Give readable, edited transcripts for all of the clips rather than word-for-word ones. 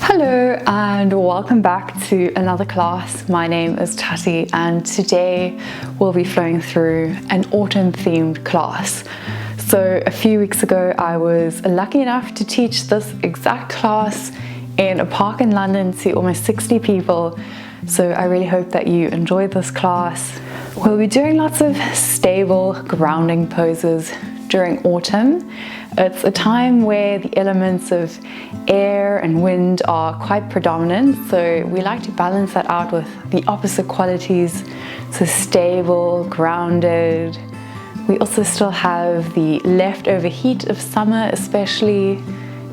Hello and welcome back to another class. My name is Tati and today we'll be flowing through an autumn themed class. So a few weeks ago I was lucky enough to teach this exact class in a park in London to almost 60 people. So I really hope that you enjoyed this class. We'll be doing lots of stable grounding poses during autumn. It's a time where the elements of air and wind are quite predominant, so we like to balance that out with the opposite qualities, so stable, grounded. We also still have the leftover heat of summer, especially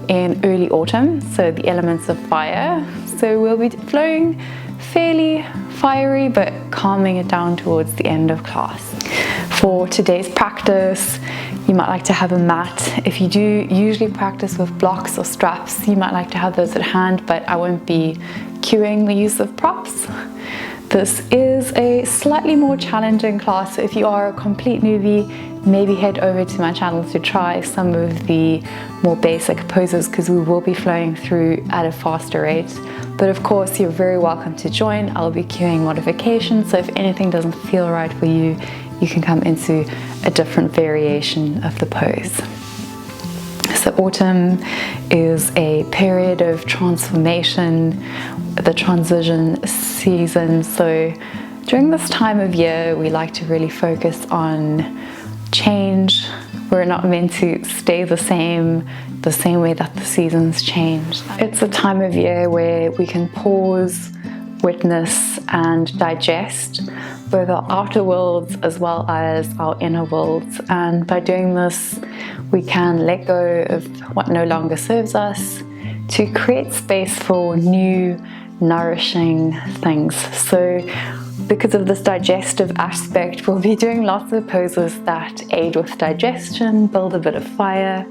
in early autumn, so the elements of fire. So we'll be flowing fairly fiery but calming it down towards the end of class. For today's practice, you might like to have a mat. If you do usually practice with blocks or straps, you might like to have those at hand, but I won't be cueing the use of props. This is a slightly more challenging class, so if you are a complete newbie, maybe head over to my channel to try some of the more basic poses because we will be flowing through at a faster rate. But of course, you're very welcome to join. I'll be cueing modifications, so if anything doesn't feel right for you, you can come into a different variation of the pose. So autumn is a period of transformation, the transition season. So during this time of year, we like to really focus on change. We're not meant to stay the same way that the seasons change. It's a time of year where we can pause, witness and digest both our outer worlds as well as our inner worlds, and by doing this we can let go of what no longer serves us to create space for new nourishing things. So because of this digestive aspect, we'll be doing lots of poses that aid with digestion, build a bit of fire.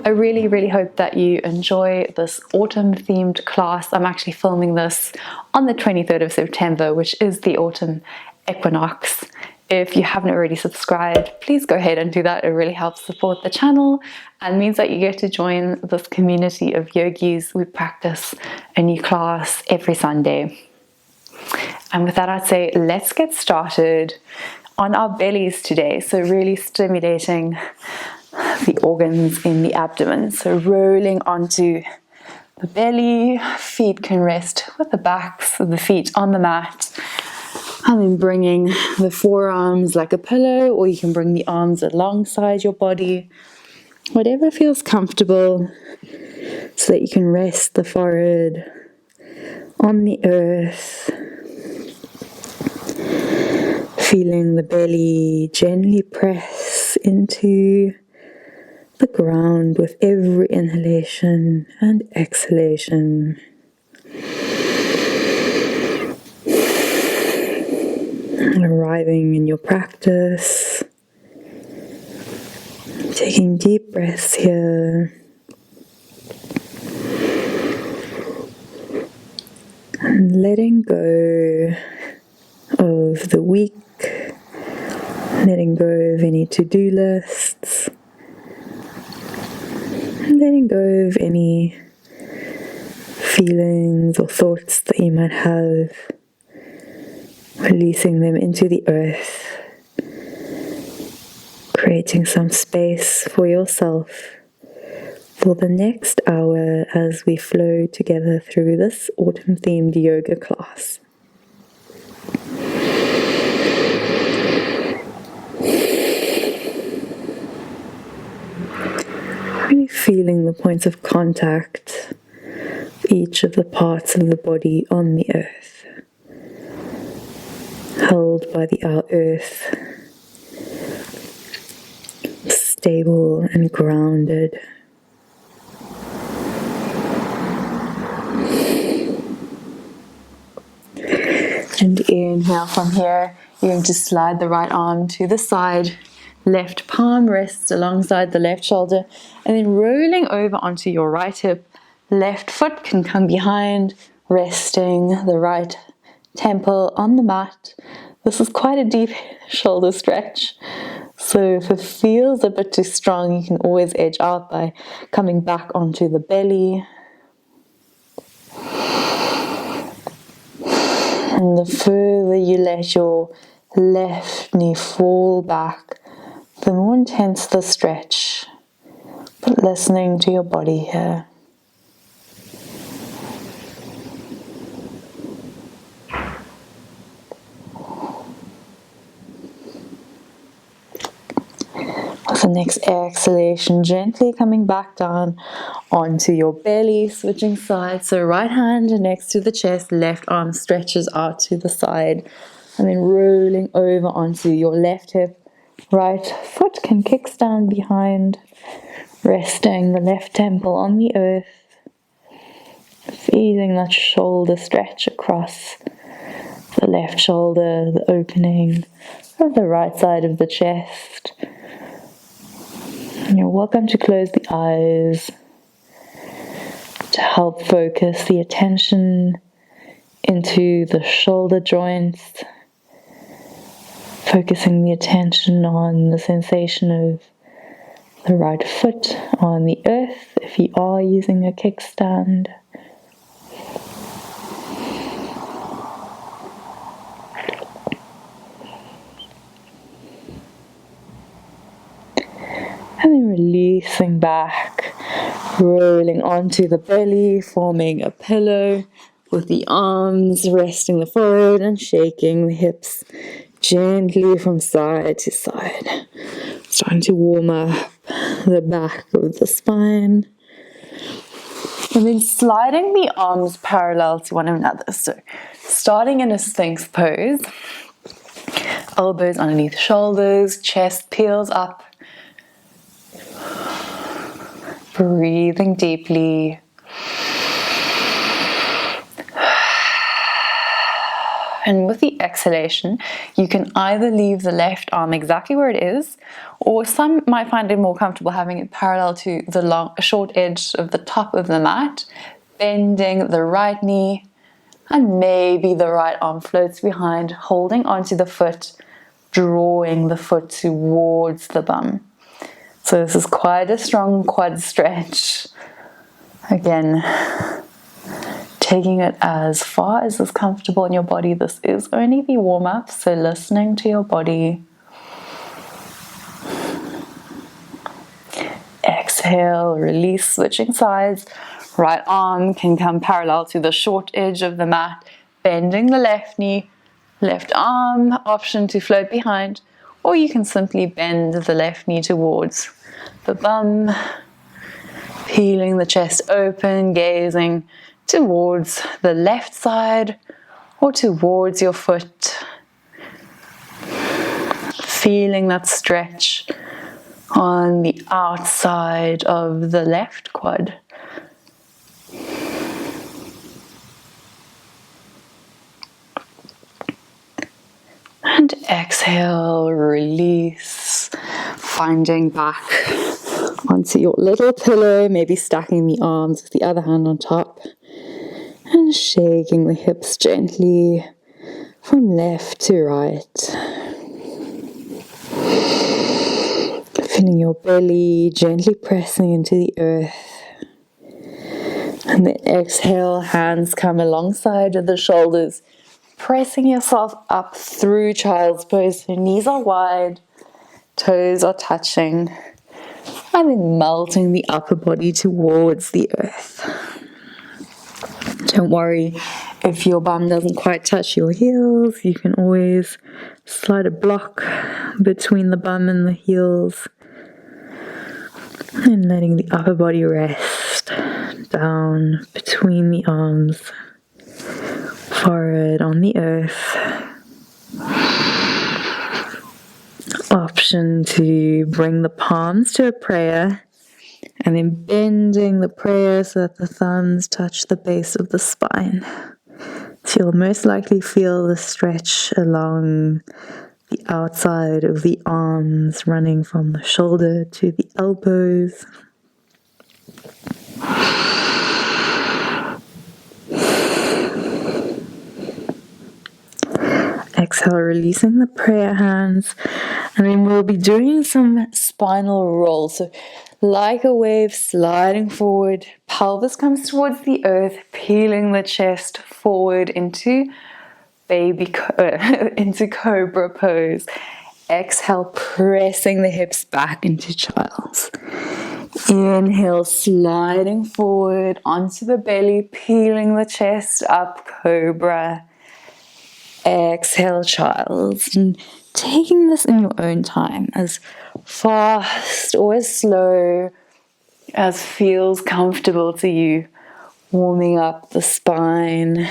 I really hope that you enjoy this autumn themed class. I'm actually filming this on the 23rd of September, which is the autumn equinox. If you haven't already subscribed, please go ahead and do that. It really helps support the channel and means that you get to join this community of yogis. We practice a new class every Sunday. And with that, I'd say let's get started on our bellies today. So really stimulating the organs in the abdomen. So rolling onto the belly, feet can rest with the backs of the feet on the mat. And then bringing the forearms like a pillow, or you can bring the arms alongside your body, whatever feels comfortable, so that you can rest the forehead on the earth. Feeling the belly gently press into the ground with every inhalation and exhalation. Arriving in your practice, taking deep breaths here, and letting go of the week, letting go of any to-do lists, letting go of any feelings or thoughts that you might have, releasing them into the earth, creating some space for yourself for the next hour as we flow together through this autumn themed yoga class. Really feeling the points of contact of each of the parts of the body on the earth, held by our earth, stable and grounded. And inhale from here, you're going to slide the right arm to the side, left palm rests alongside the left shoulder, and then rolling over onto your right hip. Left foot can come behind, resting the right temple on the mat. This is quite a deep shoulder stretch, so if it feels a bit too strong, you can always edge out by coming back onto the belly. And the further you let your left knee fall back, the more intense the stretch. But listening to your body here. With the next exhalation, gently coming back down onto your belly, switching sides. So right hand next to the chest, left arm stretches out to the side, and then rolling over onto your left hip. Right foot can kickstand behind, resting the left temple on the earth, feeling that shoulder stretch across the left shoulder, the opening of the right side of the chest. And you're welcome to close the eyes to help focus the attention into the shoulder joints, focusing the attention on the sensation of the right foot on the earth if you are using a kickstand. And then releasing back, rolling onto the belly, forming a pillow with the arms resting the forehead and shaking the hips gently from side to side. Starting to warm up the back of the spine. And then sliding the arms parallel to one another. So starting in a Sphinx pose, elbows underneath shoulders, chest peels up. Breathing deeply. And with the exhalation, you can either leave the left arm exactly where it is, or some might find it more comfortable having it parallel to the short edge of the top of the mat, bending the right knee, and maybe the right arm floats behind, holding onto the foot, drawing the foot towards the bum. So this is quite a strong quad stretch. Again, taking it as far as is comfortable in your body. This is only the warm-up, so listening to your body. Exhale, release, switching sides. Right arm can come parallel to the short edge of the mat, bending the left knee, left arm, option to float behind, or you can simply bend the left knee towards the bum, peeling the chest open, gazing towards the left side or towards your foot, feeling that stretch on the outside of the left quad. And exhale, release, finding back onto your little pillow, maybe stacking the arms with the other hand on top and shaking the hips gently from left to right. Feeling your belly gently pressing into the earth. And then exhale, hands come alongside of the shoulders, pressing yourself up through child's pose. So knees are wide, toes are touching, and then melting the upper body towards the earth. Don't worry if your bum doesn't quite touch your heels. You can always slide a block between the bum and the heels. And letting the upper body rest down between the arms, forehead on the earth. Option to bring the palms to a prayer and then bending the prayer so that the thumbs touch the base of the spine. So you'll most likely feel the stretch along the outside of the arms, running from the shoulder to the elbows. Exhale, releasing the prayer hands. And then we'll be doing some spinal rolls. So like a wave sliding forward, pelvis comes towards the earth, peeling the chest forward into into cobra pose. Exhale, pressing the hips back into child's. Inhale, sliding forward onto the belly, peeling the chest up, cobra. Exhale, child's. And taking this in your own time, as fast or as slow as feels comfortable to you. Warming up the spine,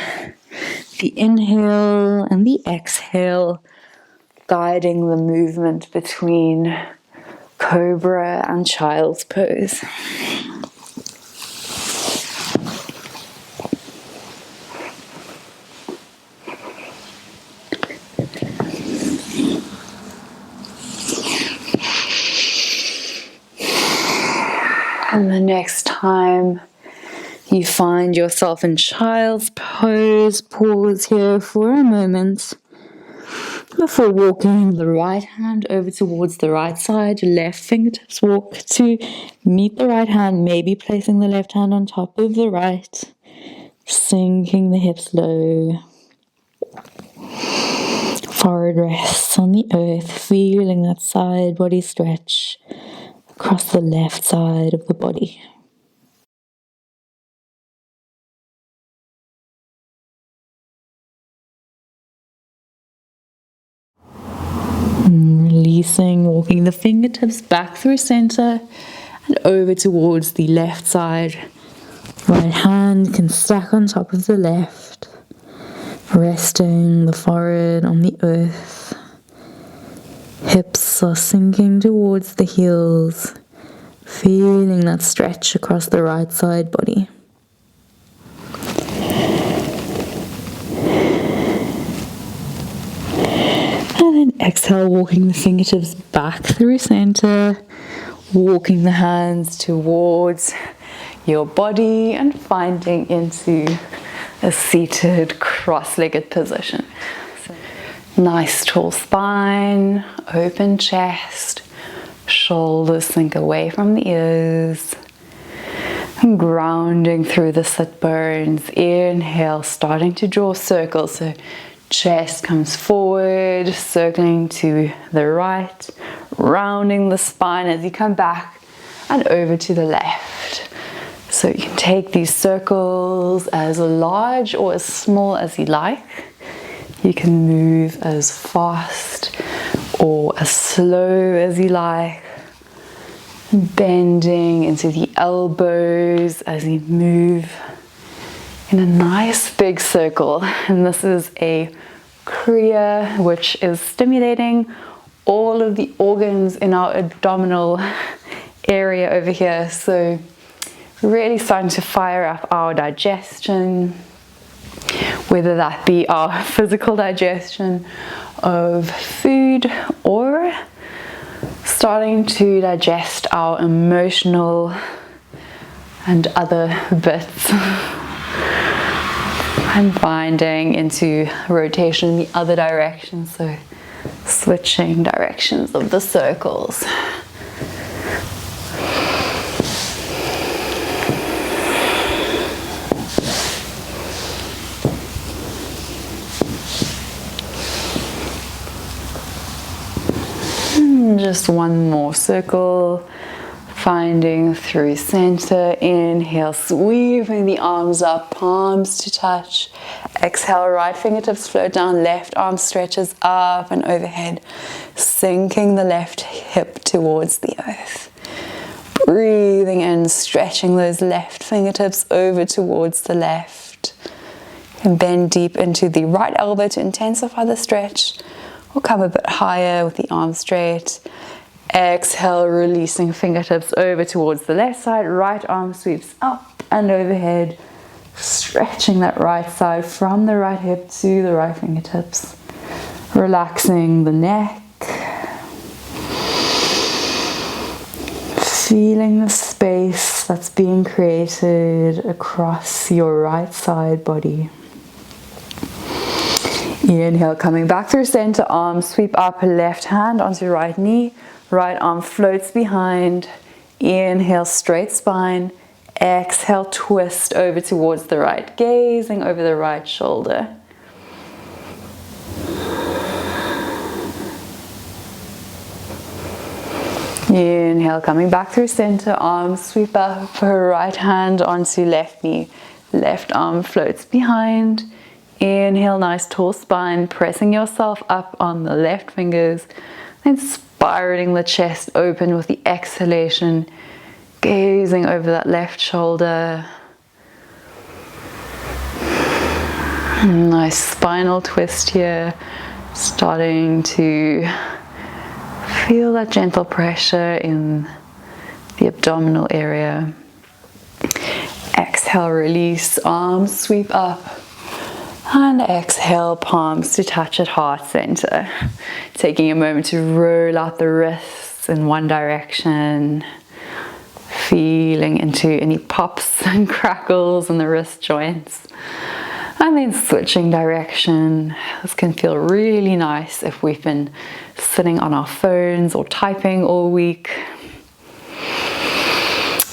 the inhale and the exhale, guiding the movement between cobra and child's pose. And the next time you find yourself in child's pose, pause here for a moment before walking the right hand over towards the right side, left fingertips walk to meet the right hand, maybe placing the left hand on top of the right, sinking the hips low. Forehead rests on the earth, feeling that side body stretch across the left side of the body. Releasing, walking the fingertips back through center and over towards the left side. Right hand can stack on top of the left, resting the forehead on the earth. Hips are sinking towards the heels, feeling that stretch across the right side body. And then exhale, walking the fingertips back through center, walking the hands towards your body and finding into a seated cross-legged position. So, nice tall spine, open chest, shoulders sink away from the ears. And grounding through the sit bones. Inhale, starting to draw circles. So chest comes forward, circling to the right, rounding the spine as you come back and over to the left. So you can take these circles as large or as small as you like. You can move as fast or as slow as you like. Bending into the elbows as you move in a nice big circle. And this is a kriya, which is stimulating all of the organs in our abdominal area over here. So really starting to fire up our digestion, whether that be our physical digestion of food or starting to digest our emotional and other bits. I'm finding into rotation in the other direction, so switching directions of the circles. Just one more circle, finding through center. Inhale, sweeping the arms up, palms to touch. Exhale, right fingertips float down, left arm stretches up and overhead, sinking the left hip towards the earth. Breathing in, stretching those left fingertips over towards the left. And bend deep into the right elbow to intensify the stretch. We'll come a bit higher with the arms straight. Exhale, releasing fingertips over towards the left side. Right arm sweeps up and overhead, stretching that right side from the right hip to the right fingertips. Relaxing the neck. Feeling the space that's being created across your right side body. Inhale, coming back through center, arms sweep up, left hand onto right knee, right arm floats behind. Inhale, straight spine. Exhale, twist over towards the right, gazing over the right shoulder. Inhale, coming back through center, arms sweep up, right hand onto left knee, left arm floats behind. Inhale, nice tall spine, pressing yourself up on the left fingers, then spiraling the chest open with the exhalation, gazing over that left shoulder. Nice spinal twist here, starting to feel that gentle pressure in the abdominal area. Exhale, release, arms sweep up. And exhale, palms to touch at heart center. Taking a moment to roll out the wrists in one direction. Feeling into any pops and crackles in the wrist joints. And then switching direction. This can feel really nice if we've been sitting on our phones or typing all week.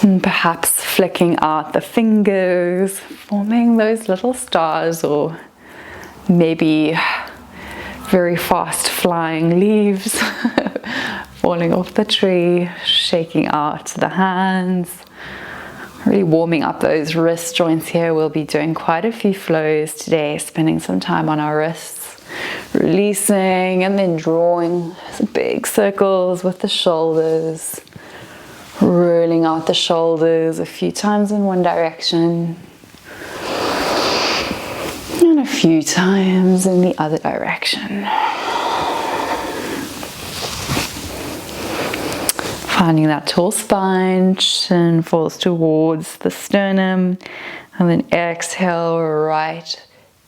And perhaps flicking out the fingers, forming those little stars, or maybe very fast flying leaves falling off the tree, shaking out the hands. Really warming up those wrist joints here. We'll be doing quite a few flows today, spending some time on our wrists, releasing and then drawing some big circles with the shoulders, rolling out the shoulders a few times in one direction and a few times in the other direction. Finding that tall spine, chin falls towards the sternum, and then exhale, right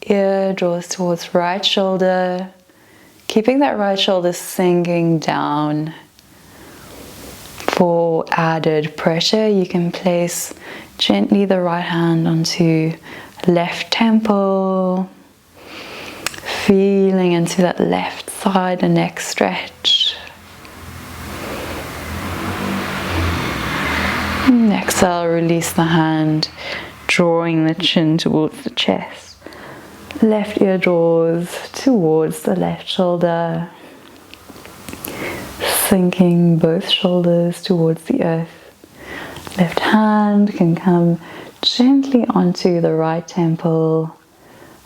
ear draws towards right shoulder, keeping that right shoulder sinking down. For added pressure, you can place gently the right hand onto left temple, feeling into that left side and neck stretch. And exhale, release the hand, drawing the chin towards the chest. Left ear draws towards the left shoulder, sinking both shoulders towards the earth. Left hand can come gently onto the right temple,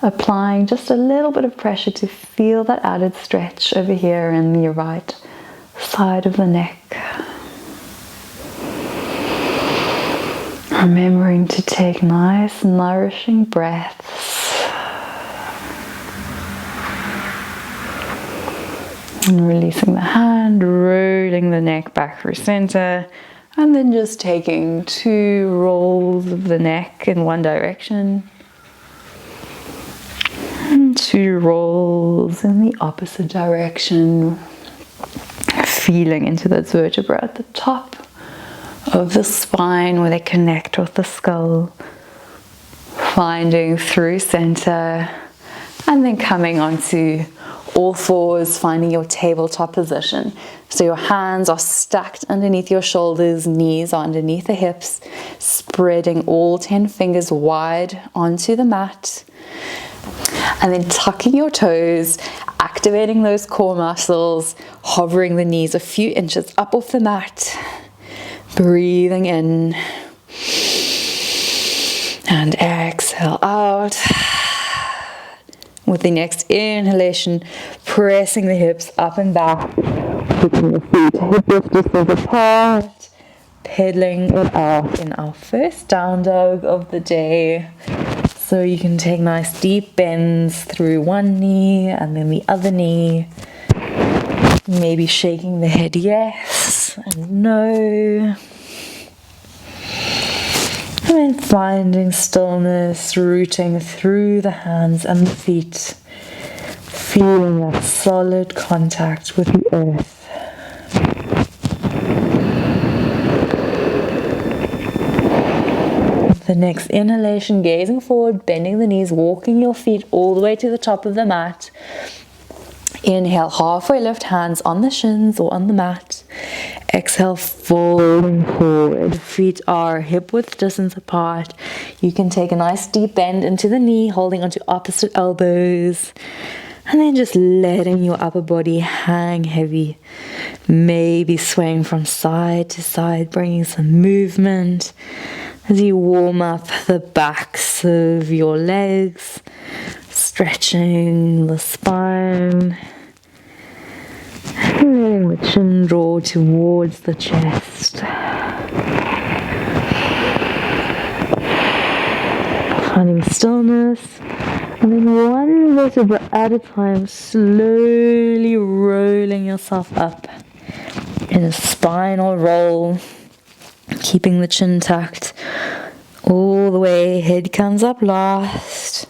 applying just a little bit of pressure to feel that added stretch over here in the right side of the neck. Remembering to take nice, nourishing breaths. And releasing the hand, rolling the neck back through center, and then just taking 2 rolls of the neck in one direction, and 2 rolls in the opposite direction, feeling into those vertebrae at the top of the spine where they connect with the skull, finding through center, and then coming onto all fours, finding your tabletop position. So your hands are stacked underneath your shoulders, knees are underneath the hips, spreading all 10 fingers wide onto the mat. And then tucking your toes, activating those core muscles, hovering the knees a few inches up off the mat. Breathing in and exhale out. With the next inhalation, pressing the hips up and back, putting the feet hip width distance apart, pedaling it out in our first down dog of the day. So you can take nice deep bends through one knee and then the other knee. Maybe shaking the head yes and no. And then finding stillness, rooting through the hands and the feet, feeling that solid contact with the earth. The next inhalation, gazing forward, bending the knees, walking your feet all the way to the top of the mat. Inhale, halfway lift, hands on the shins or on the mat. Exhale, folding forward. Feet are hip width distance apart. You can take a nice deep bend into the knee, holding onto opposite elbows. And then just letting your upper body hang heavy. Maybe swaying from side to side, bringing some movement as you warm up the backs of your legs, stretching the spine, letting the chin draw towards the chest. Finding stillness, and then one vertebra at a time, slowly rolling yourself up in a spinal roll, keeping the chin tucked all the way. Head comes up last.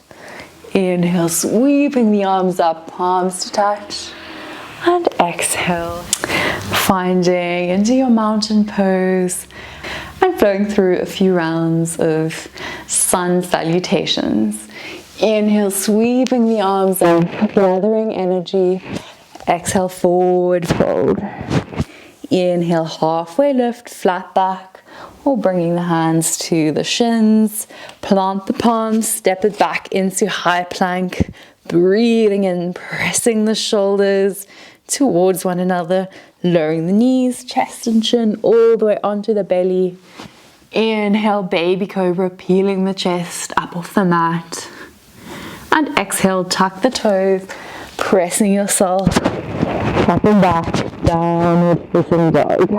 Inhale, sweeping the arms up, palms to touch. And exhale, finding into your mountain pose and flowing through a few rounds of sun salutations. Inhale, sweeping the arms up, gathering energy. Exhale, forward fold. Inhale, halfway lift, flat back, or bringing the hands to the shins. Plant the palms, step it back into high plank. Breathing in, pressing the shoulders towards one another, lowering the knees, chest and chin all the way onto the belly. Inhale, baby cobra, peeling the chest up off the mat. And exhale, tuck the toes, pressing yourself up and back, downward facing dog.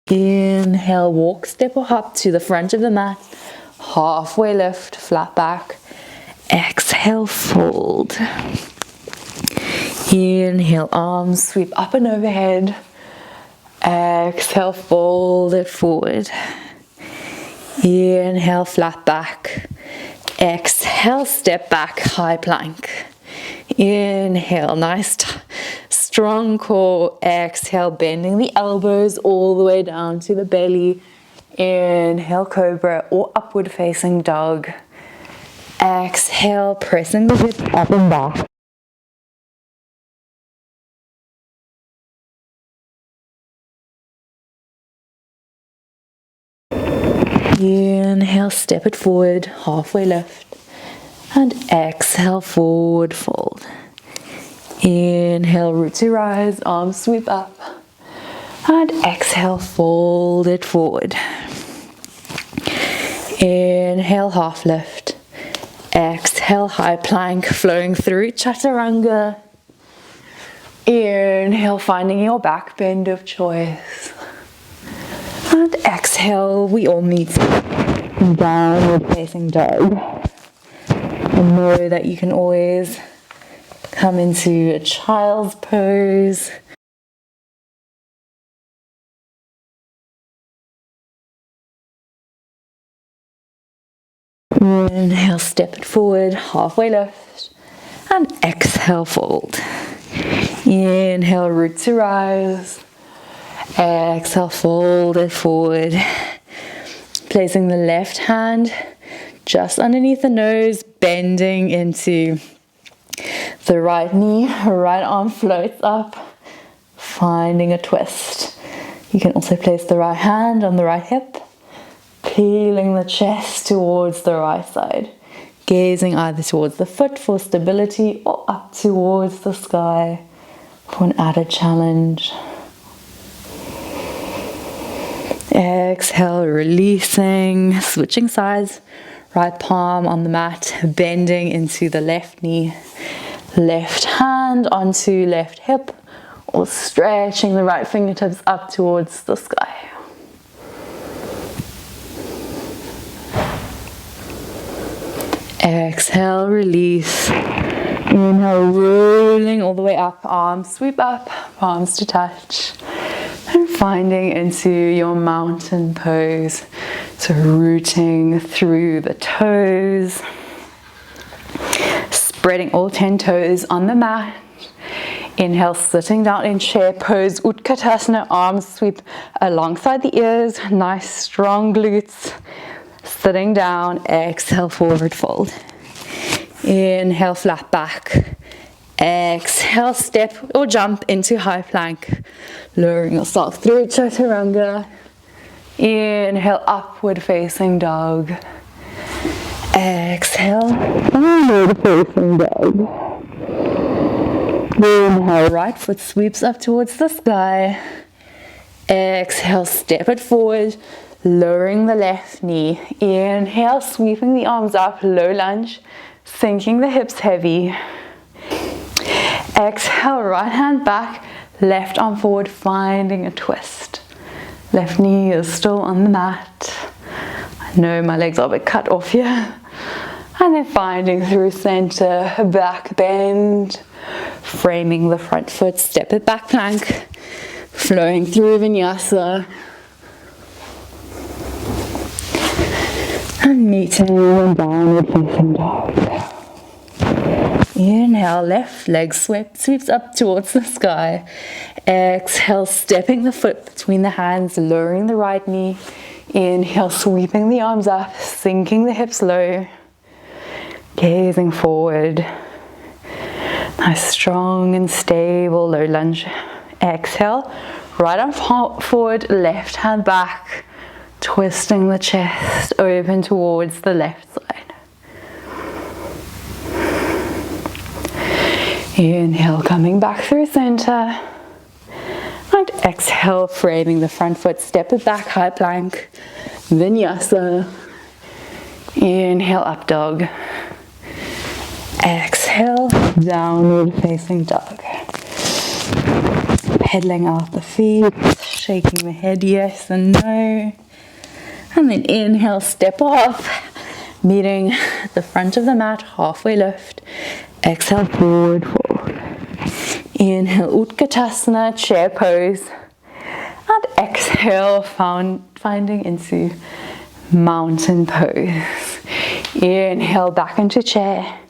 Inhale, walk, step or hop to the front of the mat. Halfway lift, flat back. Exhale, fold. Inhale, arms sweep up and overhead. Exhale, fold it forward. Inhale, flat back. Exhale, step back, high plank. Inhale, nice strong core. Exhale, bending the elbows all the way down to the belly. Inhale, cobra or upward facing dog. Exhale, pressing the hips up and back. Inhale, step it forward, halfway lift. And exhale, forward fold. Inhale, root to rise, arms sweep up. And exhale, fold it forward. Inhale, half lift. Exhale, high plank, flowing through chaturanga. Inhale, finding your back bend of choice. And exhale, we all meet in downward facing dog. And know that you can always come into a child's pose. Inhale, step it forward, halfway lift. And exhale, fold. Inhale, root to rise. Exhale, fold it forward. Placing the left hand just underneath the nose, bending into the right knee, right arm floats up, finding a twist. You can also place the right hand on the right hip, peeling the chest towards the right side, gazing either towards the foot for stability or up towards the sky for an added challenge. Exhale, releasing, switching sides, right palm on the mat, bending into the left knee, left hand onto left hip, or stretching the right fingertips up towards the sky. Exhale, release. Inhale, rolling all the way up, arms sweep up, palms to touch. And finding into your mountain pose. So rooting through the toes. Spreading all 10 toes on the mat. Inhale, sitting down in chair pose, Utkatasana, arms sweep alongside the ears. Nice strong glutes. Sitting down, exhale, forward fold. Inhale, flat back. Exhale, step or jump into high plank, lowering yourself through chaturanga. Inhale, upward facing dog. Exhale, downward facing dog. Inhale, right foot sweeps up towards the sky. Exhale, step it forward, lowering the left knee. Inhale, sweeping the arms up, low lunge, sinking the hips heavy. Exhale, right hand back, left arm forward, finding a twist. Left knee is still on the mat. I know my legs are a bit cut off here. And then finding through center, back bend, framing the front foot, step it back plank, flowing through vinyasa. And meeting in downward facing dog. Inhale, left leg sweeps up towards the sky. Exhale, stepping the foot between the hands, lowering the right knee. Inhale, sweeping the arms up, sinking the hips low. Gazing forward. Nice, strong and stable low lunge. Exhale, right arm forward, left hand back, twisting the chest open towards the left side. Inhale, coming back through center. And exhale, framing the front foot, step it back, high plank, vinyasa. Inhale, up dog. Exhale, downward facing dog. Pedaling out the feet, shaking the head yes and no. And then inhale, step off, meeting the front of the mat, halfway lift. Exhale, forward fold. Inhale, Utkatasana, chair pose. And exhale, finding into mountain pose. Inhale, back into chair.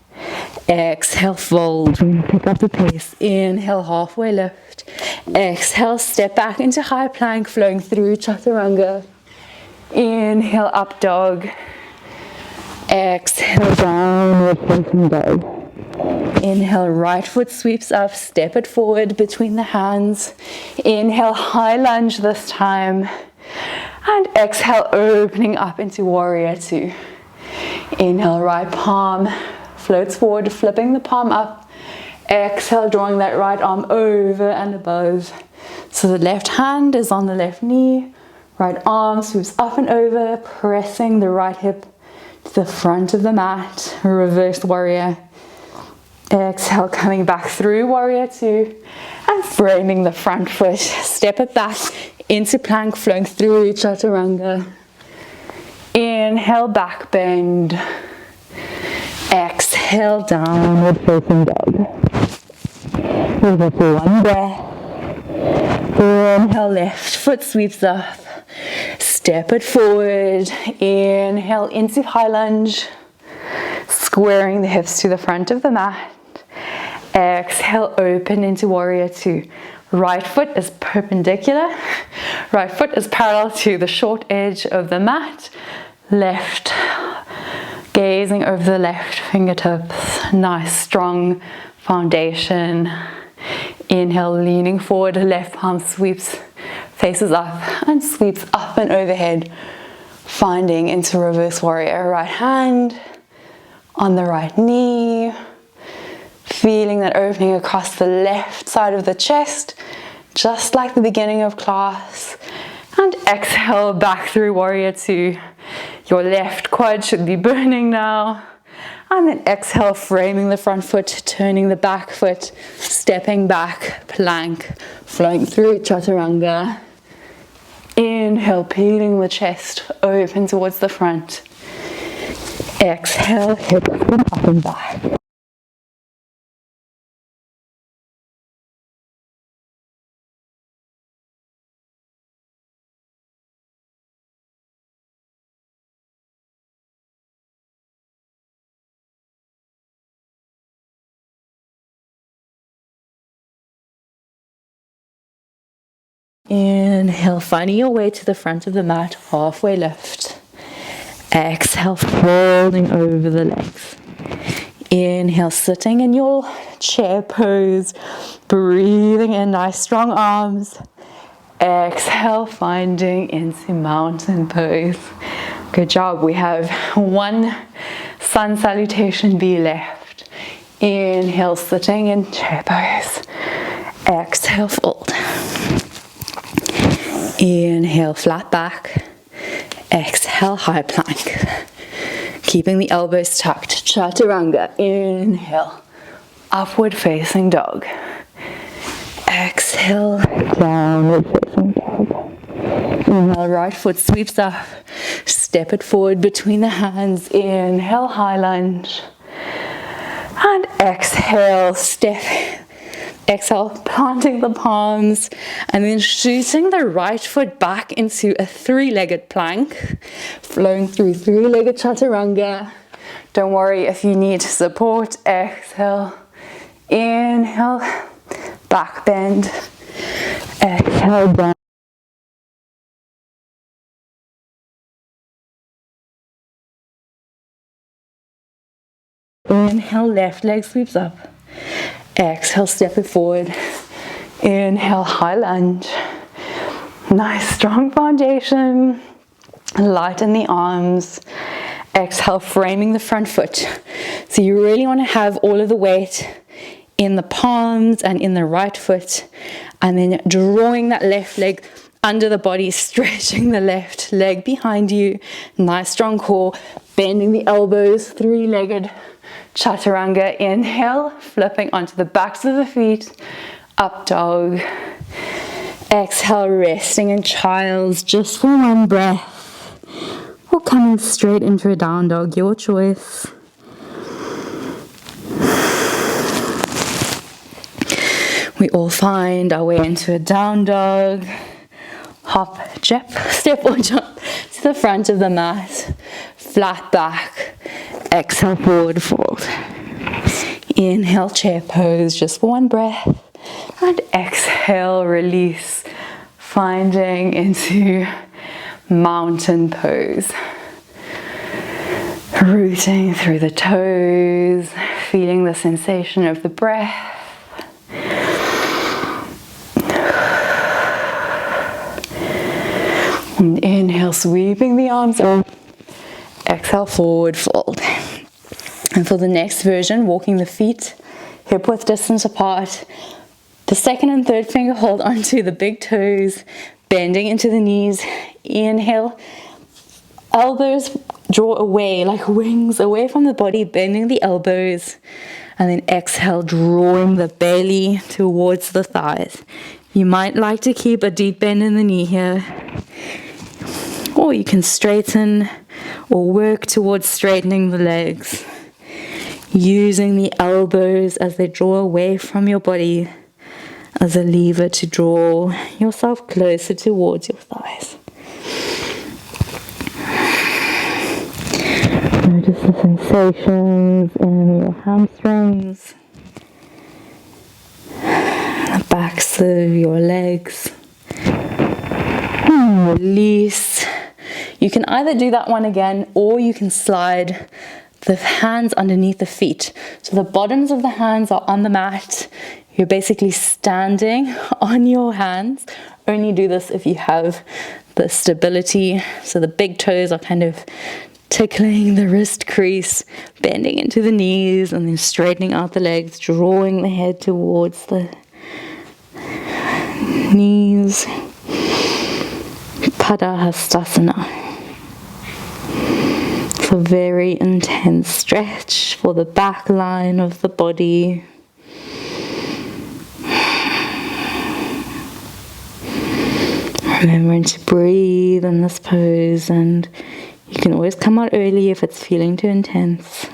Exhale, fold. Pick up the pace. Inhale, halfway lift. Exhale, step back into high plank, flowing through chaturanga. Inhale, up dog. Exhale, downward facing dog. Inhale, right foot sweeps up, step it forward between the hands. Inhale, high lunge this time. And exhale, opening up into warrior two. Inhale, right palm floats forward, flipping the palm up. Exhale, drawing that right arm over and above. So the left hand is on the left knee. Right arm swoops up and over, pressing the right hip to the front of the mat. Reverse warrior. Exhale, coming back through warrior two and framing the front foot. Step it back into plank, flowing through chaturanga. Inhale, back bend. Exhale, downward facing dog. Hold it for one breath. Inhale, left foot sweeps up. Step it forward. Inhale into high lunge. Squaring the hips to the front of the mat. Exhale, open into warrior two. Right foot is perpendicular. Right foot is parallel to the short edge of the mat. Left, gazing over the left fingertips. Nice, strong foundation. Inhale, leaning forward, left palm sweeps, faces up and sweeps up and overhead. Finding into reverse warrior. Right hand on the right knee. Feeling that opening across the left side of the chest, just like the beginning of class. And exhale, back through warrior two. Your left quad should be burning now. And then exhale, framing the front foot, turning the back foot, stepping back, plank, flowing through chaturanga. Inhale, peeling the chest open towards the front. Exhale, hips come up and back. Inhale, finding your way to the front of the mat, halfway lift. Exhale, folding over the legs. Inhale, sitting in your chair pose, breathing in nice strong arms. Exhale, finding into mountain pose. Good job. We have one sun salutation B left. Inhale, sitting in chair pose. Exhale, fold. Inhale, flat back. Exhale, high plank. Keeping the elbows tucked. Chaturanga. Inhale, upward facing dog. Exhale, downward facing dog. Inhale, right foot sweeps up. Step it forward between the hands. Inhale, high lunge. And exhale, step. Exhale, planting the palms and then shooting the right foot back into a three-legged plank, flowing through three-legged chaturanga. Don't worry if you need support. Exhale, inhale, back bend, exhale, down. Inhale, left leg sweeps up. Exhale, step it forward. Inhale, high lunge. Nice strong foundation. Lighten the arms. Exhale, framing the front foot. So you really want to have all of the weight in the palms and in the right foot. And then drawing that left leg under the body, stretching the left leg behind you. Nice strong core. Bending the elbows, three-legged chaturanga. Inhale, flipping onto the backs of the feet, up dog. Exhale, resting in child's just for one breath, or coming straight into a down dog, your choice. We all find our way into a down dog. Hop, step or jump to the front of the mat, flat back. Exhale, forward fold. Inhale, chair pose, just for one breath. And exhale, release, finding into mountain pose. Rooting through the toes, feeling the sensation of the breath. And inhale, sweeping the arms up. Exhale, forward fold. And for the next version, walking the feet hip width distance apart. The second and third finger hold onto the big toes, bending into the knees. Inhale, elbows draw away like wings away from the body, bending the elbows. And then exhale, drawing the belly towards the thighs. You might like to keep a deep bend in the knee here, or you can straighten or work towards straightening the legs, using the elbows as they draw away from your body as a lever to draw yourself closer towards your thighs. Notice the sensations in your hamstrings, the backs of your legs. Release. You can either do that one again, or you can slide the hands underneath the feet. So the bottoms of the hands are on the mat. You're basically standing on your hands. Only do this if you have the stability. So the big toes are kind of tickling the wrist crease, bending into the knees, and then straightening out the legs, drawing the head towards the knees. Padahastasana. It's a very intense stretch for the back line of the body. Remembering to breathe in this pose, and you can always come out early if it's feeling too intense.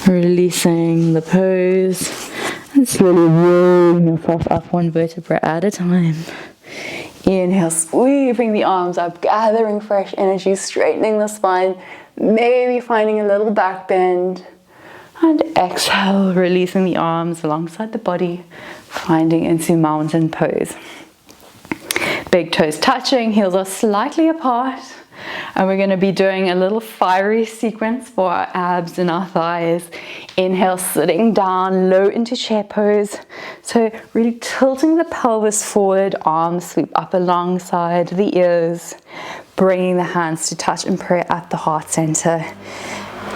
Releasing the pose and slowly rolling yourself up one vertebra at a time. Inhale, sweeping the arms up, gathering fresh energy, straightening the spine, maybe finding a little back bend. And exhale, releasing the arms alongside the body, finding into mountain pose. Big toes touching, heels are slightly apart. And we're going to be doing a little fiery sequence for our abs and our thighs. Inhale, sitting down, low into chair pose. So really tilting the pelvis forward, arms sweep up alongside the ears, bringing the hands to touch in prayer at the heart center.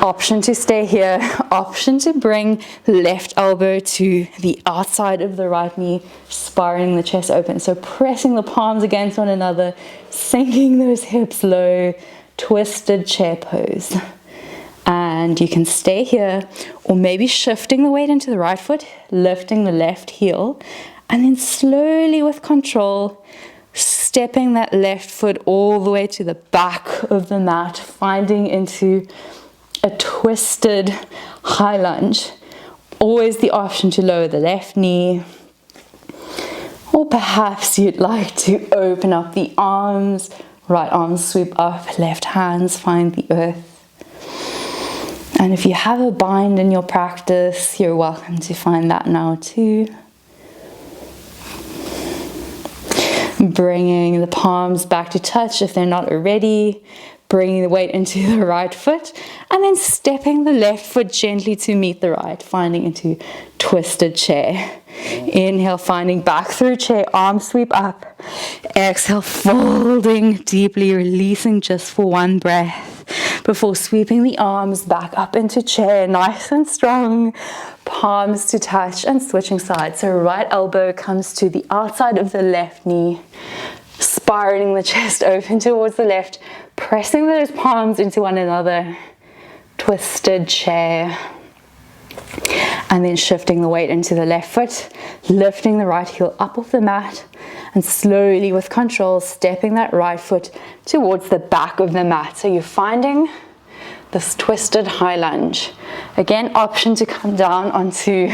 Option to stay here, option to bring left elbow to the outside of the right knee, spiraling the chest open. So pressing the palms against one another, sinking those hips low, twisted chair pose. And you can stay here, or maybe shifting the weight into the right foot, lifting the left heel, and then slowly with control, stepping that left foot all the way to the back of the mat, finding into a twisted high lunge. Always the option to lower the left knee, or perhaps you'd like to open up the arms, right arms sweep up, left hands find the earth. And if you have a bind in your practice, you're welcome to find that now too. Bringing the palms back to touch if they're not already. Bringing the weight into the right foot, and then stepping the left foot gently to meet the right, finding into twisted chair. Inhale, finding back through chair, arms sweep up. Exhale, folding deeply, releasing just for one breath before sweeping the arms back up into chair, nice and strong. Palms to touch and switching sides. So right elbow comes to the outside of the left knee, spiraling the chest open towards the left, pressing those palms into one another, twisted chair, and then shifting the weight into the left foot, lifting the right heel up off the mat, and slowly with control stepping that right foot towards the back of the mat. So you're finding this twisted high lunge. Again, option to come down onto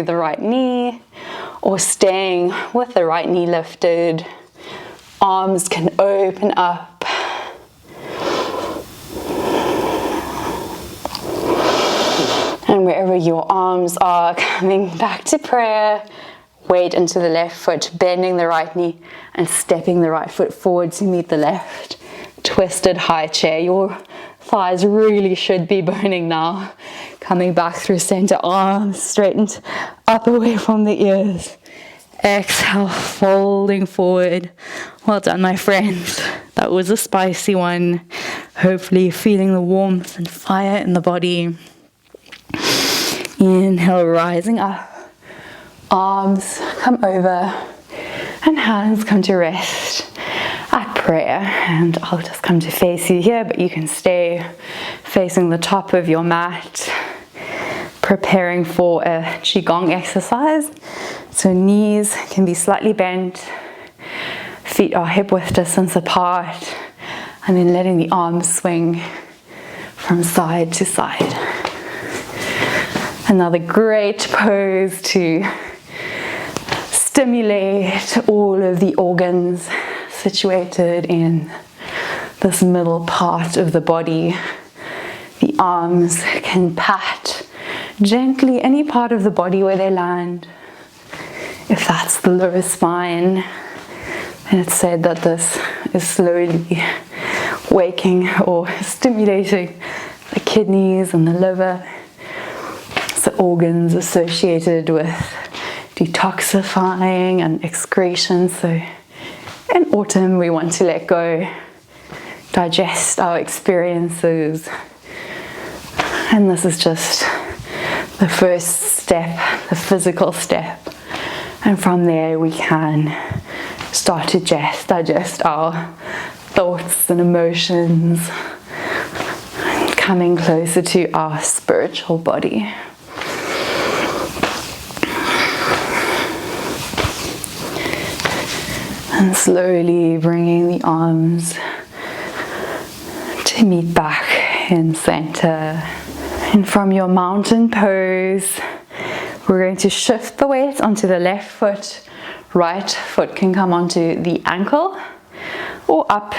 the right knee, or staying with the right knee lifted. Arms can open up. And wherever your arms are, coming back to prayer, weight into the left foot, bending the right knee and stepping the right foot forward to meet the left. Twisted high chair. Your thighs really should be burning now. Coming back through center, arms straightened up away from the ears. Exhale, folding forward. Well done, my friends. That was a spicy one. Hopefully feeling the warmth and fire in the body. Inhale, rising up. Arms come over and hands come to rest at prayer. And I'll just come to face you here, but you can stay facing the top of your mat, preparing for a qigong exercise. So knees can be slightly bent, feet are hip width distance apart, and then letting the arms swing from side to side. Another great pose to stimulate all of the organs situated in this middle part of the body. The arms can pat gently any part of the body where they land. If that's the lower spine, and it's said that this is slowly waking or stimulating the kidneys and the liver, the organs associated with detoxifying and excretion. So in autumn we want to let go, digest our experiences, and this is just the first step, the physical step. And from there we can start to digest our thoughts and emotions, coming closer to our spiritual body. And slowly bringing the arms to meet back in center. And from your mountain pose, we're going to shift the weight onto the left foot. Right foot can come onto the ankle, or up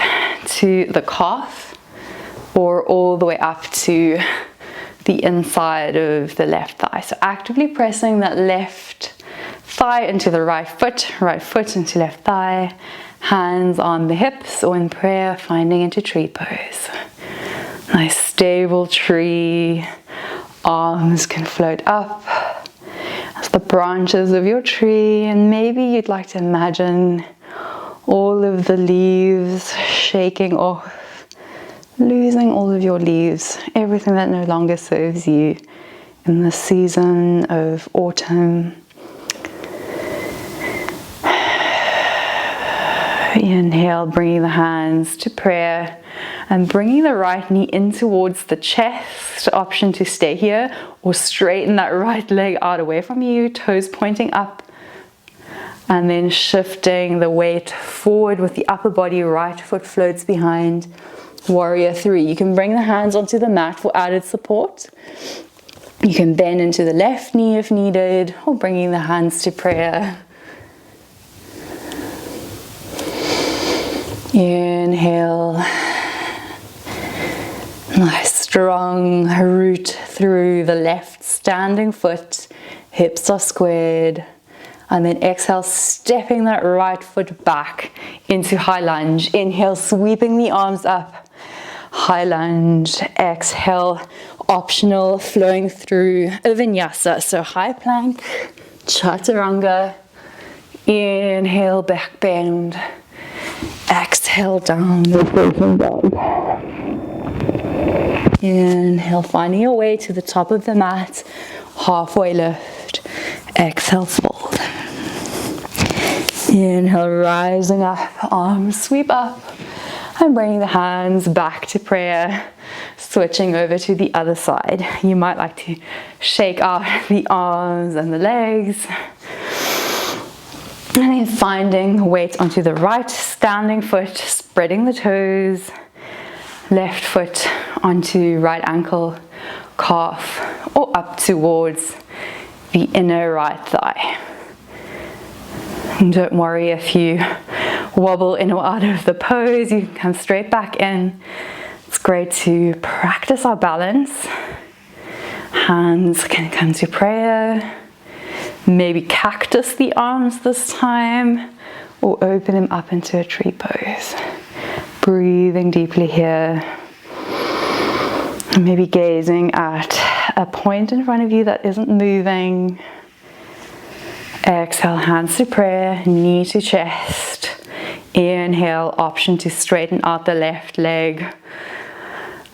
to the calf, or all the way up to the inside of the left thigh. So actively pressing that left thigh into the right foot into left thigh, hands on the hips, or in prayer, finding into tree pose. Nice stable tree. Arms can float up as the branches of your tree, and maybe you'd like to imagine all of the leaves shaking off, losing all of your leaves, everything that no longer serves you in the season of autumn. Inhale, bringing the hands to prayer and bringing the right knee in towards the chest. Option to stay here or straighten that right leg out away from you, toes pointing up, and then shifting the weight forward with the upper body. Right foot floats behind. Warrior three. You can bring the hands onto the mat for added support. You can bend into the left knee if needed, or bringing the hands to prayer. Inhale. Nice strong root through the left standing foot. Hips are squared. And then exhale, stepping that right foot back into high lunge. Inhale, sweeping the arms up. High lunge. Exhale, optional, flowing through a vinyasa. So high plank, chaturanga. Inhale, back bend. Exhale, downward facing dog. Inhale, finding your way to the top of the mat. Halfway lift. Exhale, fold. Inhale, rising up, arms sweep up, and bringing the hands back to prayer. Switching over to the other side. You might like to shake out the arms and the legs. And then finding weight onto the right standing foot, spreading the toes. Left foot onto right ankle, calf, or up towards the inner right thigh. And don't worry if you wobble in or out of the pose, you can come straight back in. It's great to practice our balance. Hands can come to prayer. Maybe cactus the arms this time, or open them up into a tree pose. Breathing deeply here. Maybe gazing at a point in front of you that isn't moving. Exhale, hands to prayer, knee to chest. Inhale, option to straighten out the left leg.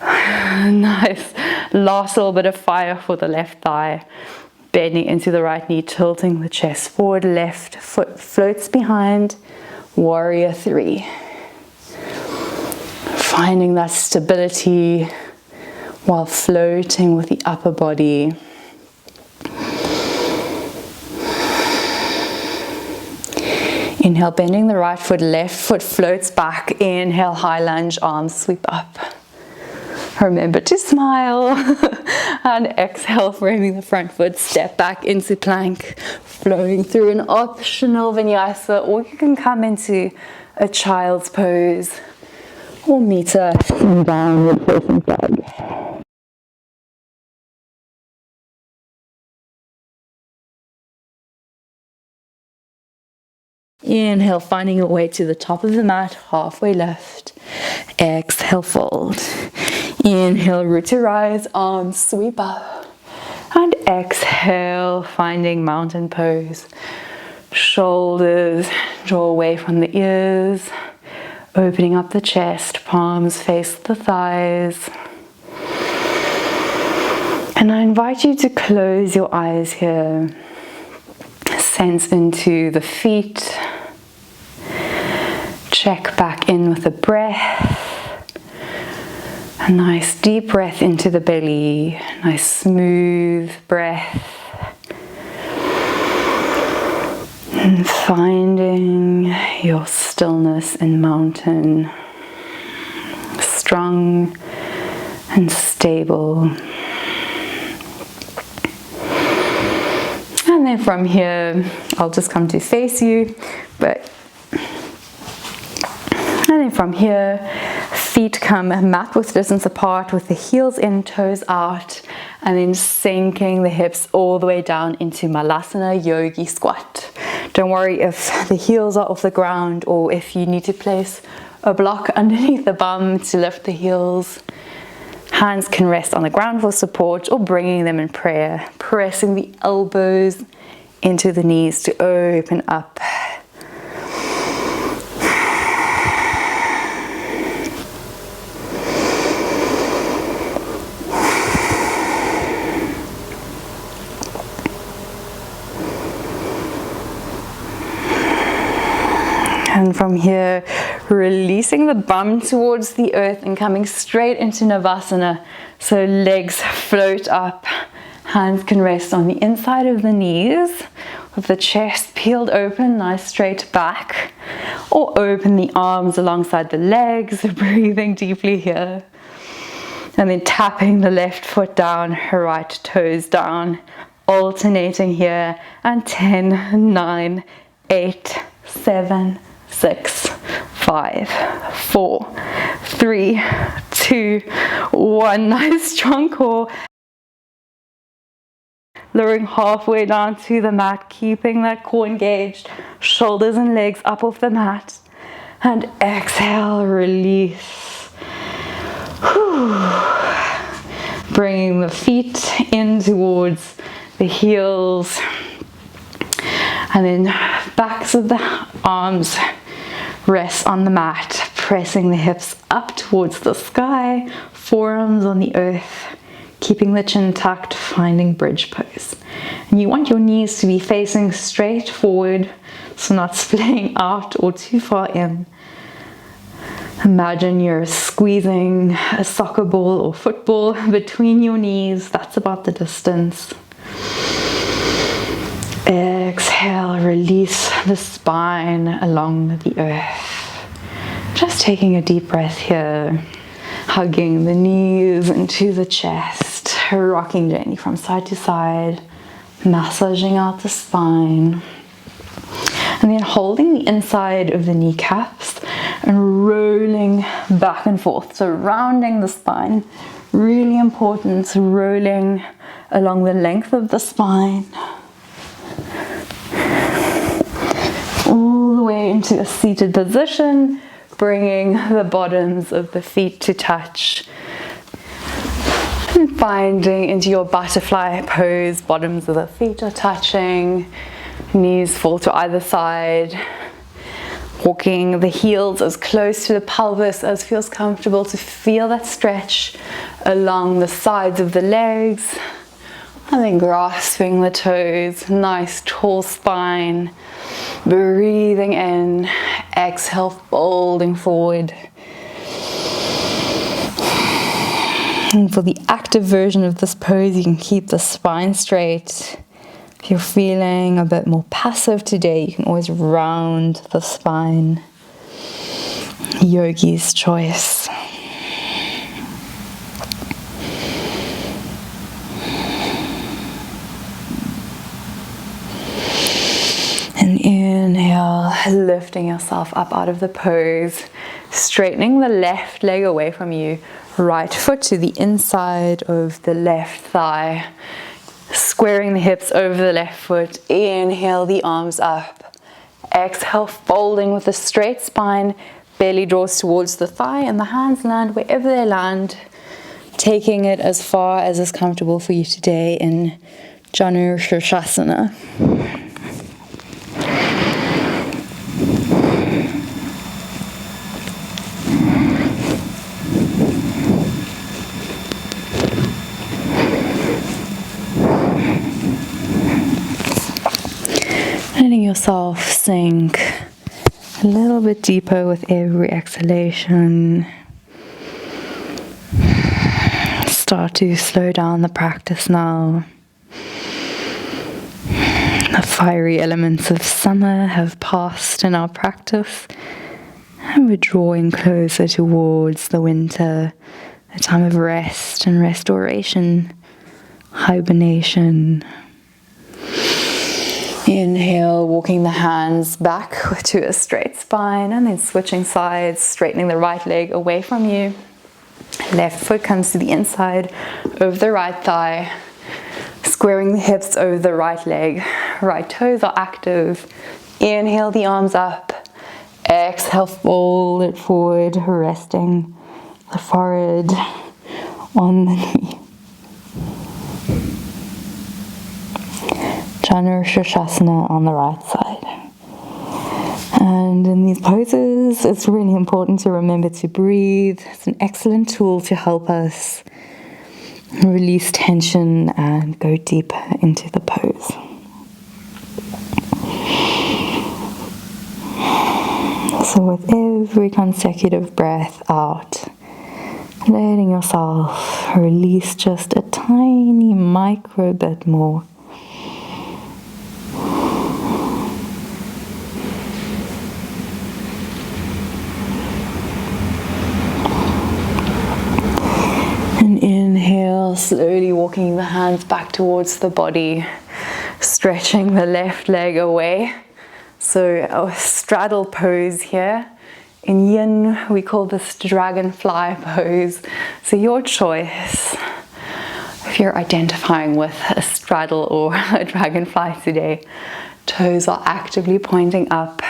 Nice. Last little bit of fire for the left thigh. Bending into the right knee, tilting the chest forward, left foot floats behind. Warrior three. Finding that stability while floating with the upper body. Inhale, bending the right foot, left foot floats back. Inhale, high lunge, arms sweep up. Remember to smile. And exhale, framing the front foot, step back into plank, flowing through an optional vinyasa, or you can come into a child's pose or meet us in downward facing dog. Inhale, finding your way to the top of the mat, halfway lift. Exhale, fold. Inhale, root to rise, arms sweep up. And exhale, finding mountain pose. Shoulders draw away from the ears. Opening up the chest, palms face the thighs. And I invite you to close your eyes here. Sense into the feet. Check back in with the breath. A nice deep breath into the belly. Nice smooth breath. And finding your stillness in mountain. Strong and stable. And then from here, I'll just come to face you, and then from here, feet come mat width distance apart with the heels in, toes out, and then sinking the hips all the way down into Malasana yogi squat. Don't worry if the heels are off the ground or if you need to place a block underneath the bum to lift the heels. Hands can rest on the ground for support or bringing them in prayer, pressing the elbows into the knees to open up. And from here, releasing the bum towards the earth and coming straight into Navasana. So legs float up, hands can rest on the inside of the knees with the chest peeled open, nice straight back. Or open the arms alongside the legs, breathing deeply here. And then tapping the left foot down, right toes down, alternating here. And 10, 9, 8, 7, 6, 5, 4, 3, 2, 1. Nice strong core. Lowering halfway down to the mat, keeping that core engaged, shoulders and legs up off the mat. And exhale, release. Whew. Bringing the feet in towards the heels. And then backs of the arms rest on the mat, pressing the hips up towards the sky, forearms on the earth, keeping the chin tucked, finding bridge pose. And you want your knees to be facing straight forward, so not splitting out or too far in. Imagine you're squeezing a soccer ball or football between your knees. That's about the distance. Exhale, release the spine along the earth. Just taking a deep breath here. Hugging the knees into the chest. Rocking gently from side to side. Massaging out the spine. And then holding the inside of the kneecaps and rolling back and forth. So rounding the spine. Really important. Rolling along the length of the spine. All the way into a seated position, bringing the bottoms of the feet to touch. And finding into your butterfly pose, bottoms of the feet are touching, knees fall to either side. Walking the heels as close to the pelvis as feels comfortable to feel that stretch along the sides of the legs. And then grasping the toes, nice tall spine. Breathing in, exhale, folding forward. And for the active version of this pose, you can keep the spine straight. If you're feeling a bit more passive today, you can always round the spine. Yogi's choice. And inhale, lifting yourself up out of the pose, straightening the left leg away from you, right foot to the inside of the left thigh, squaring the hips over the left foot. Inhale the arms up. Exhale, folding with a straight spine, belly draws towards the thigh and the hands land wherever they land, taking it as far as is comfortable for you today in Janu Shirshasana. Letting yourself sink a little bit deeper with every exhalation. Start to slow down the practice now. The fiery elements of summer have passed in our practice, and we're drawing closer towards the winter, a time of rest and restoration, hibernation. Inhale, walking the hands back to a straight spine and then switching sides, straightening the right leg away from you. Left foot comes to the inside of the right thigh, squaring the hips over the right leg. Right toes are active, Inhale the arms up. Exhale, fold it forward, resting the forehead on the knee. Shasana on the right side. And in these poses, it's really important to remember to breathe. It's an excellent tool to help us release tension and go deeper into the pose. So with every consecutive breath out, letting yourself release just a tiny micro bit more. And inhale, slowly walking the hands back towards the body, stretching the left leg away. So a straddle pose here. In yin, we call this dragonfly pose. So your choice, if you're identifying with a straddle or a dragonfly today. Toes are actively pointing up.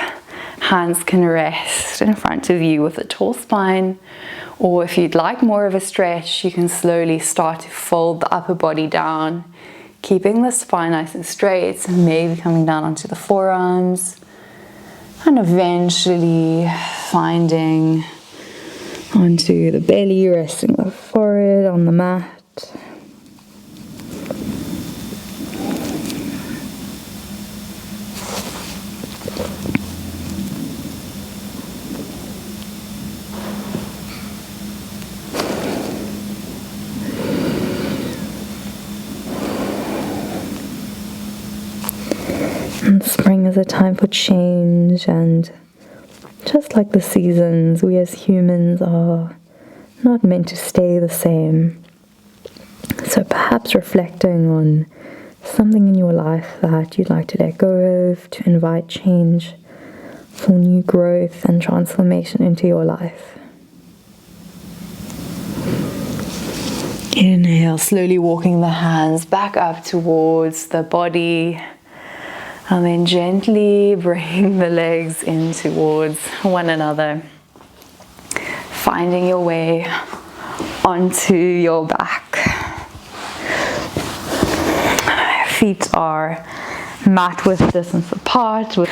Hands can rest in front of you with a tall spine. Or if you'd like more of a stretch, you can slowly start to fold the upper body down, keeping the spine nice and straight, maybe coming down onto the forearms, and eventually finding onto the belly, resting the forehead on the mat. And spring is a time for change, and just like the seasons, we as humans are not meant to stay the same. So perhaps reflecting on something in your life that you'd like to let go of, to invite change for new growth and transformation into your life. Inhale, slowly walking the hands back up towards the body. And then gently bring the legs in towards one another. Finding your way onto your back. Feet are mat width distance apart, with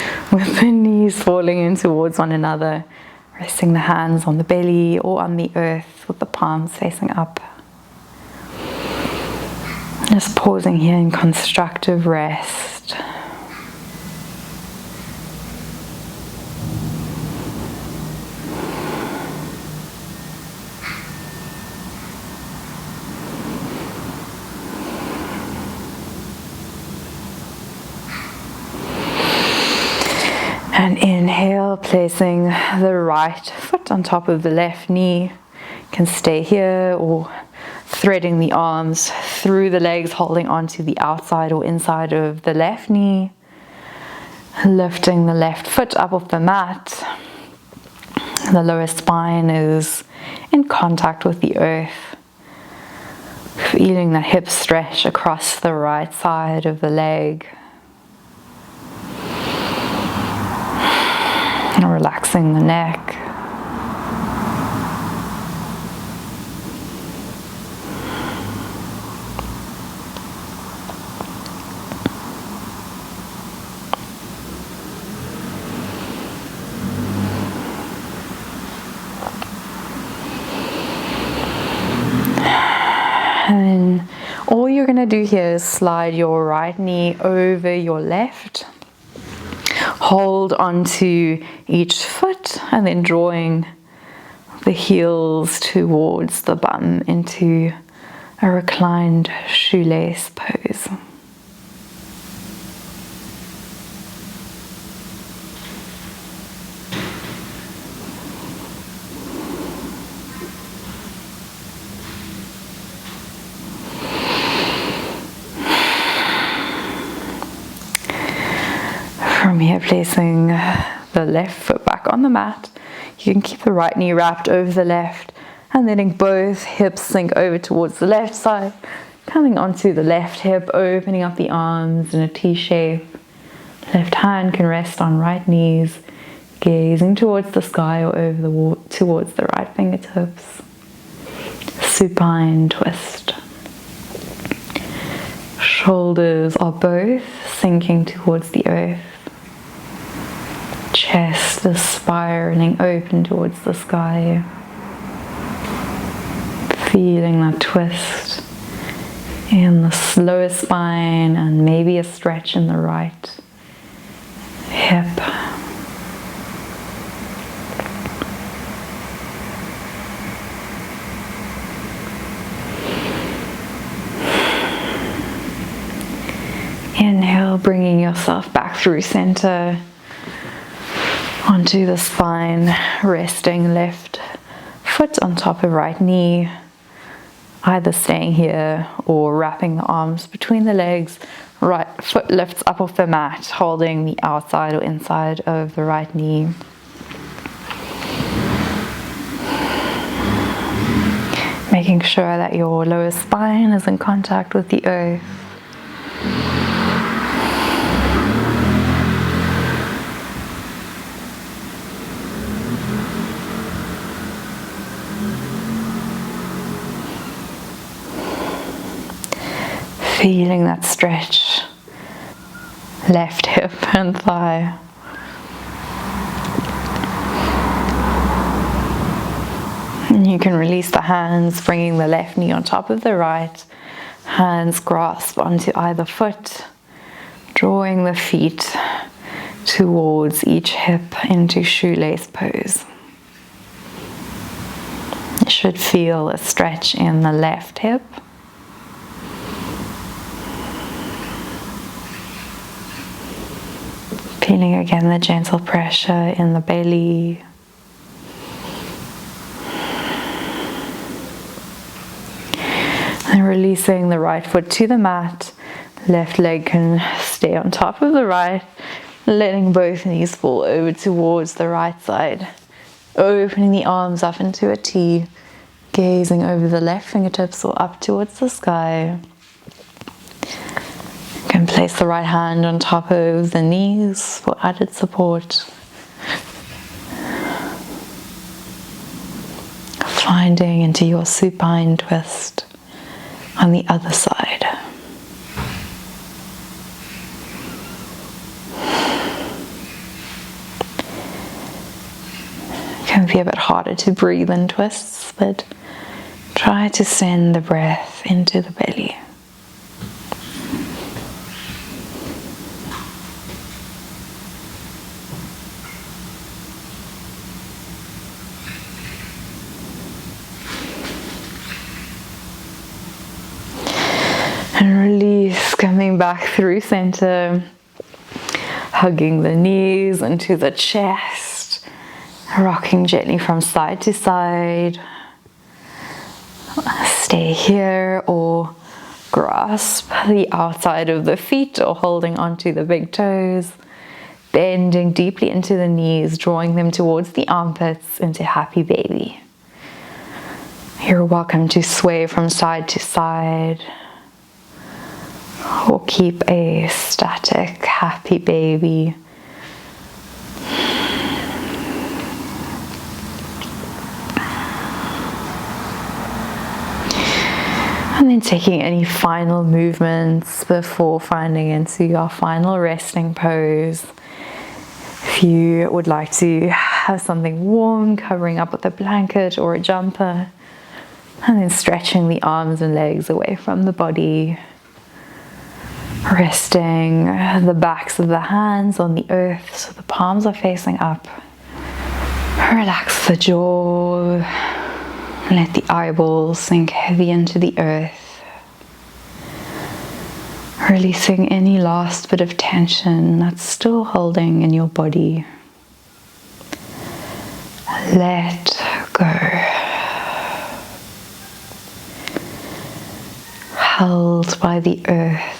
the knees falling in towards one another. Resting the hands on the belly or on the earth with the palms facing up. Just pausing here in constructive rest. And inhale, placing the right foot on top of the left knee. You can stay here or threading the arms through the legs, holding onto the outside or inside of the left knee. Lifting the left foot up off the mat. The lower spine is in contact with the earth. Feeling the hip stretch across the right side of the leg. And relaxing the neck. And then all you're going to do here is slide your right knee over your left. Hold onto each foot and then drawing the heels towards the bum into a reclined shoelace pose. From here, placing the left foot back on the mat. You can keep the right knee wrapped over the left and letting both hips sink over towards the left side. Coming onto the left hip, opening up the arms in a T shape. Left hand can rest on right knees, gazing towards the sky or over the wall towards the right fingertips. Supine twist. Shoulders are both sinking towards the earth. Chest is spiraling open towards the sky. Feeling that twist in the lower spine and maybe a stretch in the right hip. Inhale, bringing yourself back through center onto the spine, resting left foot on top of right knee, either staying here or wrapping the arms between the legs. Right foot lifts up off the mat, holding the outside or inside of the right knee. Making sure that your lower spine is in contact with the earth. Feeling that stretch, left hip and thigh. And you can release the hands, bringing the left knee on top of the right. Hands grasp onto either foot, drawing the feet towards each hip into shoelace pose. You should feel a stretch in the left hip. Feeling again the gentle pressure in the belly. And releasing the right foot to the mat. Left leg can stay on top of the right, letting both knees fall over towards the right side. Opening the arms up into a T, gazing over the left fingertips or up towards the sky. You can place the right hand on top of the knees for added support. Finding into your supine twist on the other side. It can be a bit harder to breathe in twists, but try to send the breath into the belly. And release, coming back through center, hugging the knees into the chest, rocking gently from side to side. Stay here or grasp the outside of the feet or holding onto the big toes, bending deeply into the knees, drawing them towards the armpits into happy baby. You're welcome to sway from side to side, or keep a static, happy baby. And then taking any final movements before finding into your final resting pose. If you would like to have something warm covering up with a blanket or a jumper, and then stretching the arms and legs away from the body. Resting the backs of the hands on the earth so the palms are facing up. Relax the jaw. Let the eyeballs sink heavy into the earth. Releasing any last bit of tension that's still holding in your body. Let go. Held by the earth.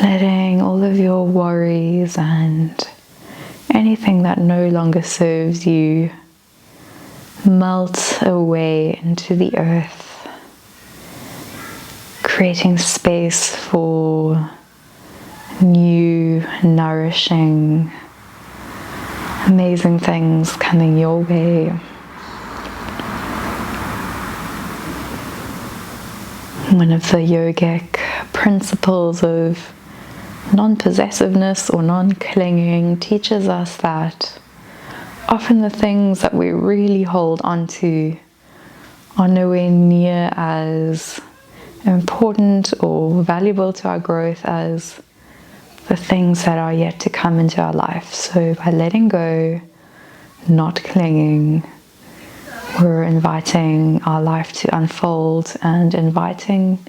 Letting all of your worries and anything that no longer serves you melt away into the earth, creating space for new, nourishing, amazing things coming your way. One of the yogic principles of non-possessiveness or non-clinging teaches us that often the things that we really hold on to are nowhere near as important or valuable to our growth as the things that are yet to come into our life. So by letting go, not clinging, we're inviting our life to unfold and inviting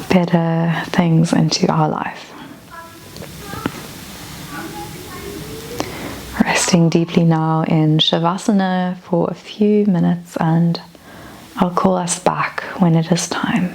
better things into our life. Resting deeply now in savasana for a few minutes, and I'll call us back when it is time.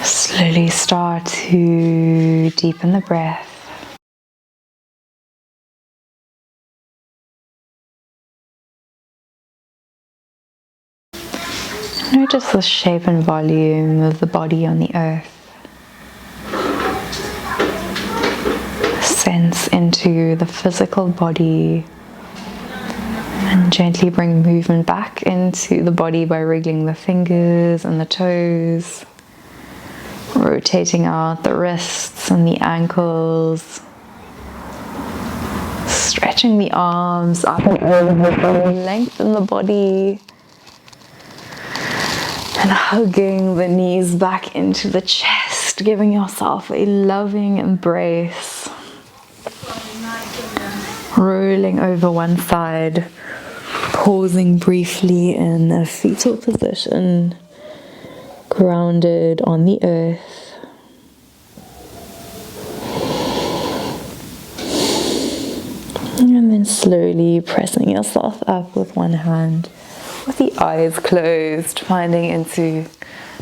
Slowly start to deepen the breath. Notice the shape and volume of the body on the earth. Sense into the physical body and gently bring movement back into the body by wriggling the fingers and the toes, rotating out the wrists and the ankles, stretching the arms up and over, lengthen the body, and hugging the knees back into the chest, giving yourself a loving embrace. Rolling over one side, pausing briefly in a fetal position, grounded on the earth. And then slowly pressing yourself up with one hand, with the eyes closed, finding into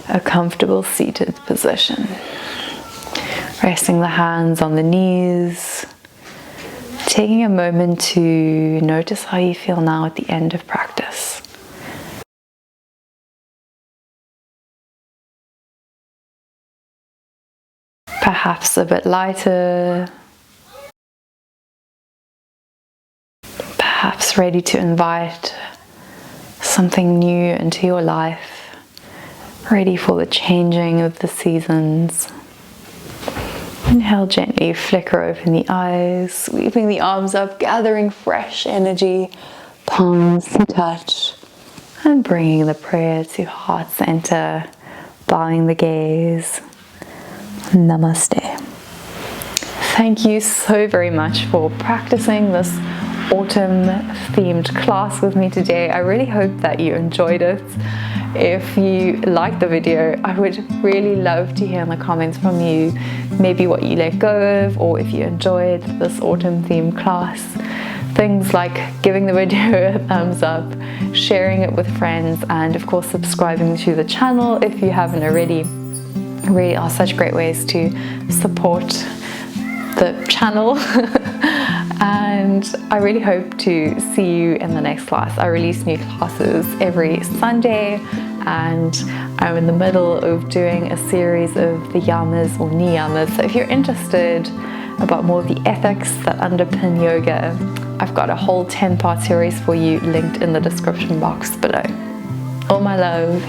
a comfortable seated position. Resting the hands on the knees, taking a moment to notice how you feel now at the end of practice. Perhaps a bit lighter, perhaps ready to invite something new into your life, ready for the changing of the seasons. Inhale gently, flicker open the eyes, sweeping the arms up, gathering fresh energy, palms to touch, and bringing the prayer to heart center, bowing the gaze. Namaste. Thank you so very much for practicing this autumn themed class with me today. I really hope that you enjoyed it. If you liked the video, I would really love to hear in the comments from you maybe what you let go of, or if you enjoyed this autumn themed class. Things like giving the video a thumbs up, sharing it with friends, and of course subscribing to the channel if you haven't already. Really are such great ways to support the channel. And I really hope to see you in the next class. I release new classes every Sunday, and I'm in the middle of doing a series of the yamas or niyamas. So if you're interested about more of the ethics that underpin yoga, I've got a whole 10-part series for you linked in the description box below. All my love.